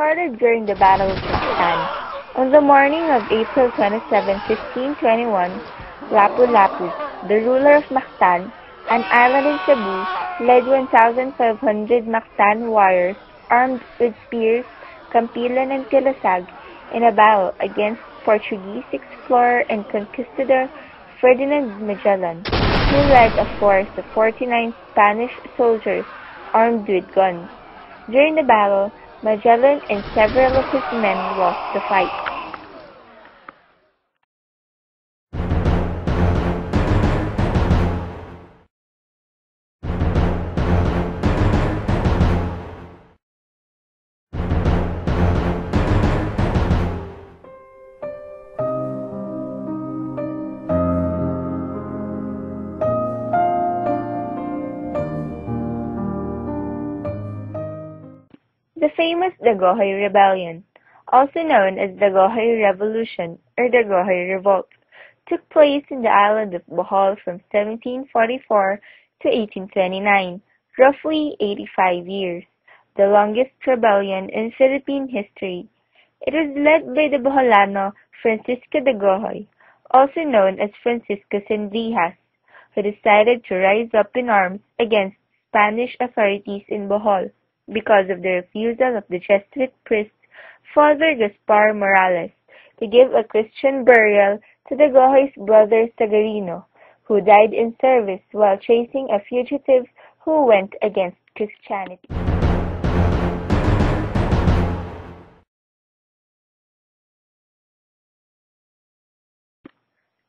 departed during the Battle of Mactan. On the morning of April 27, 1521, Lapu-Lapu, the ruler of Mactan, an island in Cebu, led 1,500 Mactan warriors armed with spears, campilan, and kilasag in a battle against Portuguese explorer and conquistador Ferdinand Magellan, who led a force of 49 Spanish soldiers armed with guns. During the battle, Magellan and several of his men lost the fight. The famous Daguhoy Rebellion, also known as Daguhoy Revolution or Daguhoy Revolt, took place in the island of Bohol from 1744 to 1829, roughly 85 years, the longest rebellion in Philippine history. It was led by the Boholano Francisco Daguhoy, also known as Francisco Sendijas, who decided to rise up in arms against Spanish authorities in Bohol because of the refusal of the Jesuit priest Father Gaspar Morales to give a Christian burial to Daguhoy's brother Sagarino, who died in service while chasing a fugitive who went against Christianity.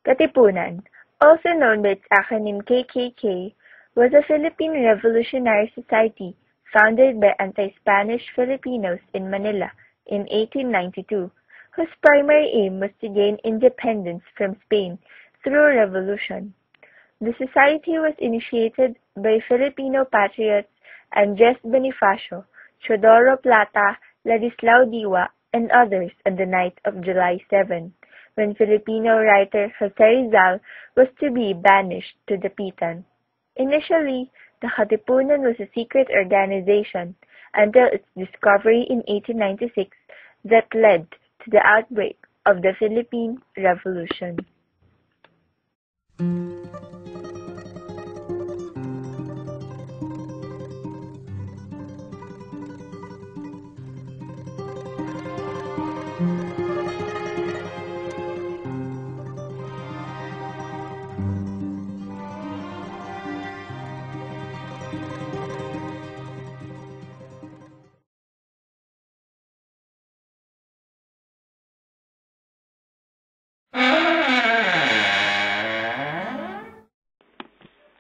Katipunan, also known by its acronym KKK, was a Philippine Revolutionary Society founded by anti-Spanish Filipinos in Manila in 1892, whose primary aim was to gain independence from Spain through revolution. The society was initiated by Filipino patriots Andres Bonifacio, Teodoro Plata, Ladislao Diwa, and others on the night of July 7, when Filipino writer Jose Rizal was to be banished to Dapitan. Initially, the Katipunan was a secret organization until its discovery in 1896 that led to the outbreak of the Philippine Revolution.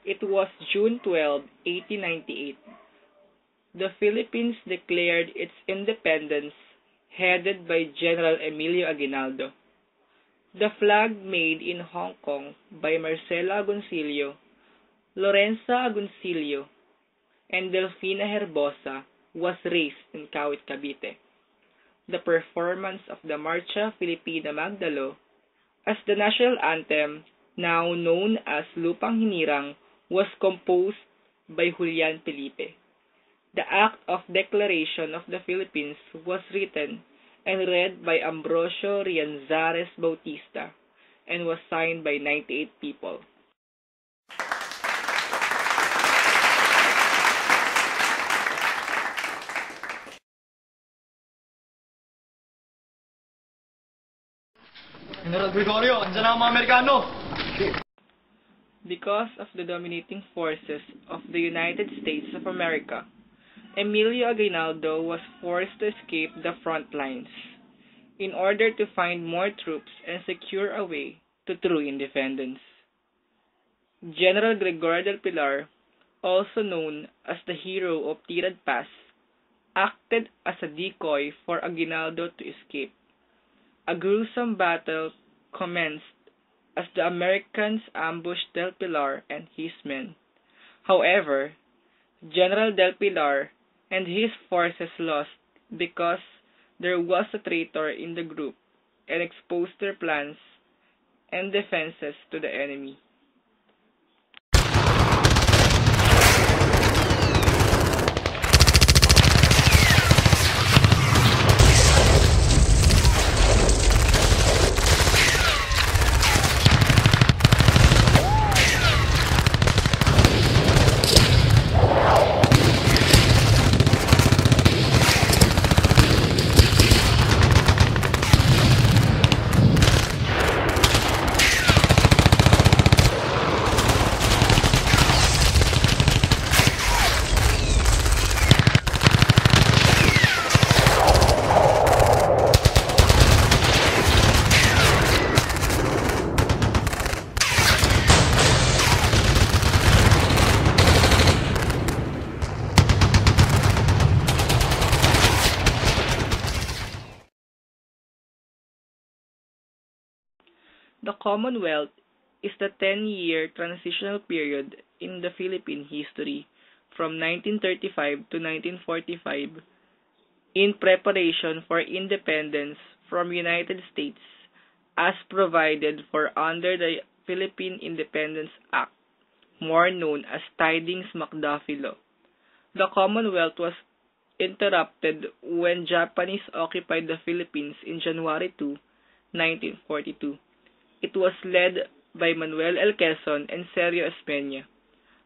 It was June 12, 1898. The Philippines declared its independence, headed by General Emilio Aguinaldo. The flag made in Hong Kong by Marcela Agoncillo, Lorenza Agoncillo, and Delfina Herbosa was raised in Kawit, Cavite. The performance of the Marcha Filipina Magdalo as the national anthem, now known as Lupang Hinirang, was composed by Julian Felipe. The Act of Declaration of the Philippines was written and read by Ambrosio Rianzares Bautista and was signed by 98 people. General Gregorio, andyan ang mga Amerikano! Because of the dominating forces of the United States of America, Emilio Aguinaldo was forced to escape the front lines in order to find more troops and secure a way to true independence. General Gregorio del Pilar, also known as the hero of Tirad Pass, acted as a decoy for Aguinaldo to escape. A gruesome battle commenced as the Americans ambushed Del Pilar and his men. However, General Del Pilar and his forces lost because there was a traitor in the group and exposed their plans and defenses to the enemy. The Commonwealth is the 10-year transitional period in the Philippine history from 1935 to 1945 in preparation for independence from United States as provided for under the Philippine Independence Act, more known as Tidings-McDuffie Law. The Commonwealth was interrupted when Japanese occupied the Philippines in January 2, 1942. It was led by Manuel L. Quezon and Sergio Espeña.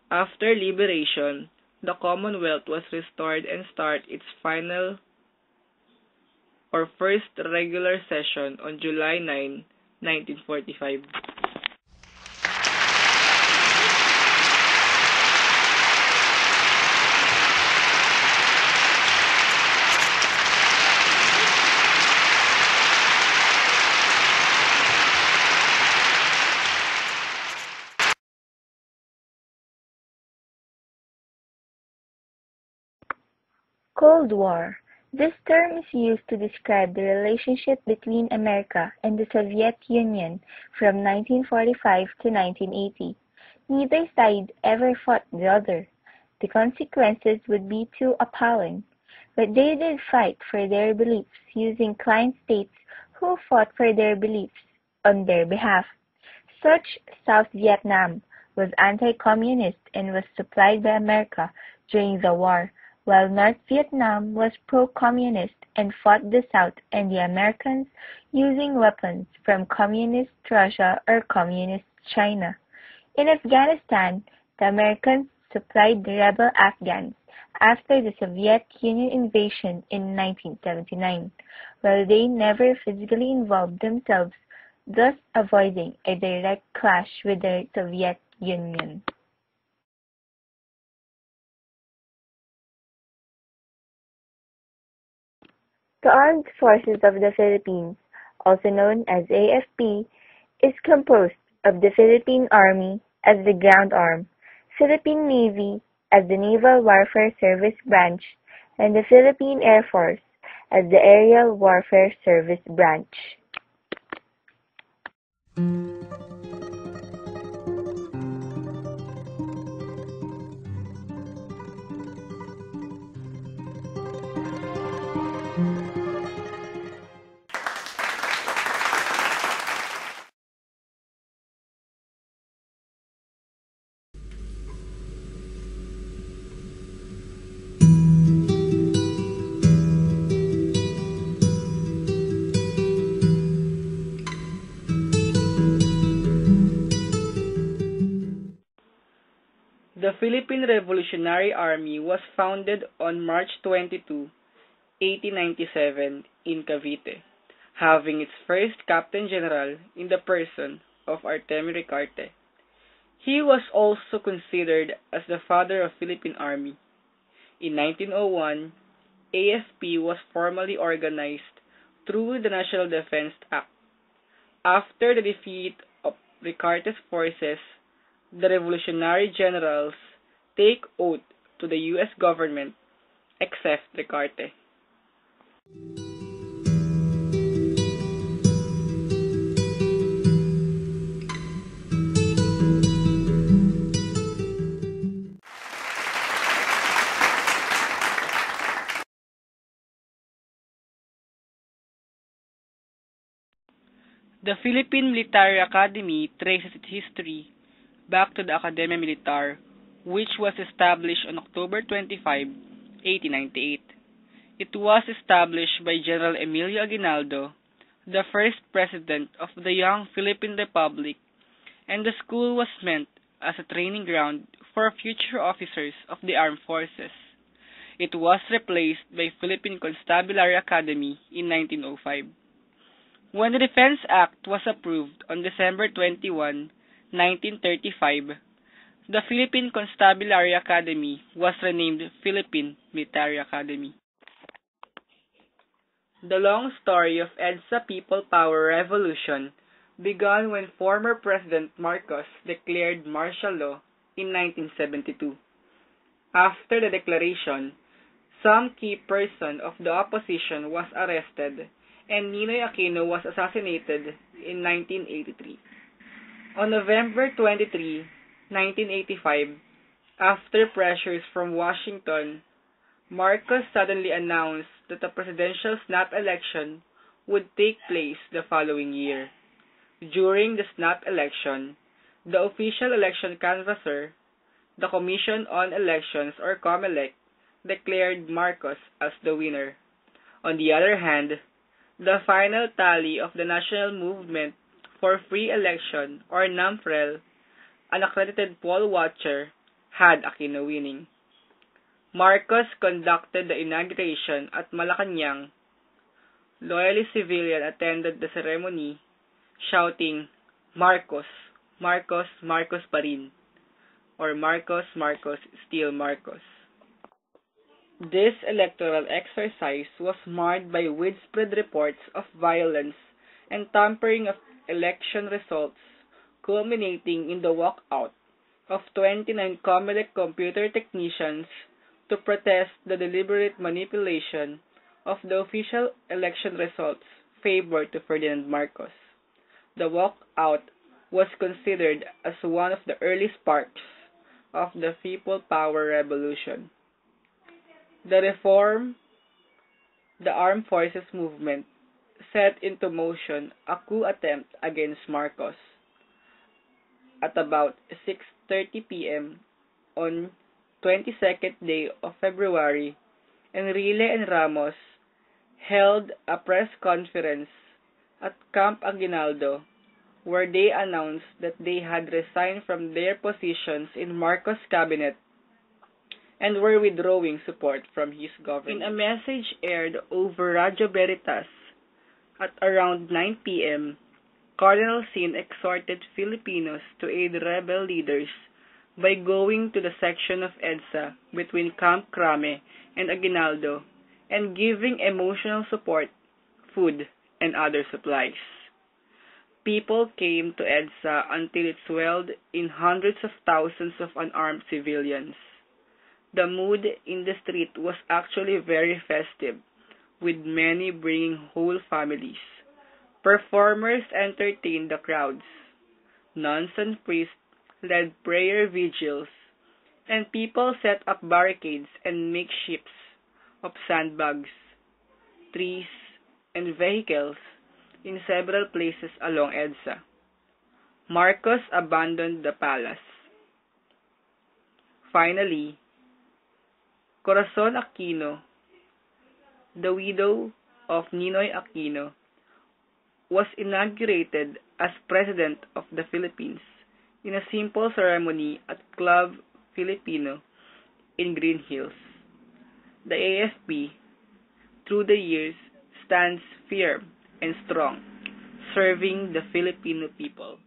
After liberation, the Commonwealth was restored and started its final or first regular session on July 9, 1945. Cold War. This term is used to describe the relationship between America and the Soviet Union from 1945 to 1980. Neither side ever fought the other. The consequences would be too appalling. But they did fight for their beliefs using client states who fought for their beliefs on their behalf. Such South Vietnam was anti-communist and was supplied by America during the war, while North Vietnam was pro-communist and fought the South and the Americans using weapons from Communist Russia or Communist China. In Afghanistan, the Americans supplied the rebel Afghans after the Soviet Union invasion in 1979, while they never physically involved themselves, thus avoiding a direct clash with the Soviet Union. The Armed Forces of the Philippines, also known as AFP, is composed of the Philippine Army as the ground arm, Philippine Navy as the Naval Warfare Service branch, and the Philippine Air Force as the Aerial Warfare Service branch. The Philippine Revolutionary Army was founded on March 22, 1897 in Cavite, having its first Captain General in the person of Artemi Ricarte. He was also considered as the father of Philippine Army. In 1901, AFP was formally organized through the National Defense Act. After the defeat of Ricarte's forces, the revolutionary generals take oath to the U.S. government, except Ricarte. The Philippine Military Academy traces its history back to the Academia Militar, which was established on October 25, 1898. It was established by General Emilio Aguinaldo, the first president of the young Philippine Republic, and the school was meant as a training ground for future officers of the armed forces. It was replaced by Philippine Constabulary Academy in 1905. When the Defense Act was approved on December 21, 1935, the Philippine Constabulary Academy was renamed Philippine Military Academy. The long story of EDSA People Power Revolution began when former President Marcos declared martial law in 1972. After the declaration, some key person of the opposition was arrested and Ninoy Aquino was assassinated in 1983. On November 23, 1985, after pressures from Washington, Marcos suddenly announced that a presidential snap election would take place the following year. During the snap election, the official election canvasser, the Commission on Elections or COMELEC, declared Marcos as the winner. On the other hand, the final tally of the National Movement for Free Election or NAMFREL, an accredited poll watcher, had Aquino winning. Marcos conducted the inauguration at Malacanang. Loyalist civilians attended the ceremony, shouting, "Marcos, Marcos, Marcos pa rin," or "Marcos, Marcos, still Marcos." This electoral exercise was marred by widespread reports of violence and tampering of election results, culminating in the walkout of 29 COMELEC computer technicians to protest the deliberate manipulation of the official election results favored to Ferdinand Marcos. The walkout was considered as one of the early sparks of the People Power Revolution. The Armed Forces movement set into motion a coup attempt against Marcos. At about 6:30 p.m. on 22nd day of February, Enrile and Ramos held a press conference at Camp Aguinaldo where they announced that they had resigned from their positions in Marcos' cabinet and were withdrawing support from his government. In a message aired over Radio Veritas at around 9 p.m., Cardinal Sin exhorted Filipinos to aid rebel leaders by going to the section of EDSA between Camp Crame and Aguinaldo and giving emotional support, food, and other supplies. People came to EDSA until it swelled in hundreds of thousands of unarmed civilians. The mood in the street was actually very festive, with many bringing whole families. Performers entertained the crowds. Nuns and priests led prayer vigils, and people set up barricades and makeshifts of sandbags, trees, and vehicles in several places along EDSA. Marcos abandoned the palace. Finally, Corazon Aquino, the widow of Ninoy Aquino, was inaugurated as President of the Philippines in a simple ceremony at Club Filipino in Green Hills. The AFP, through the years, stands firm and strong, serving the Filipino people.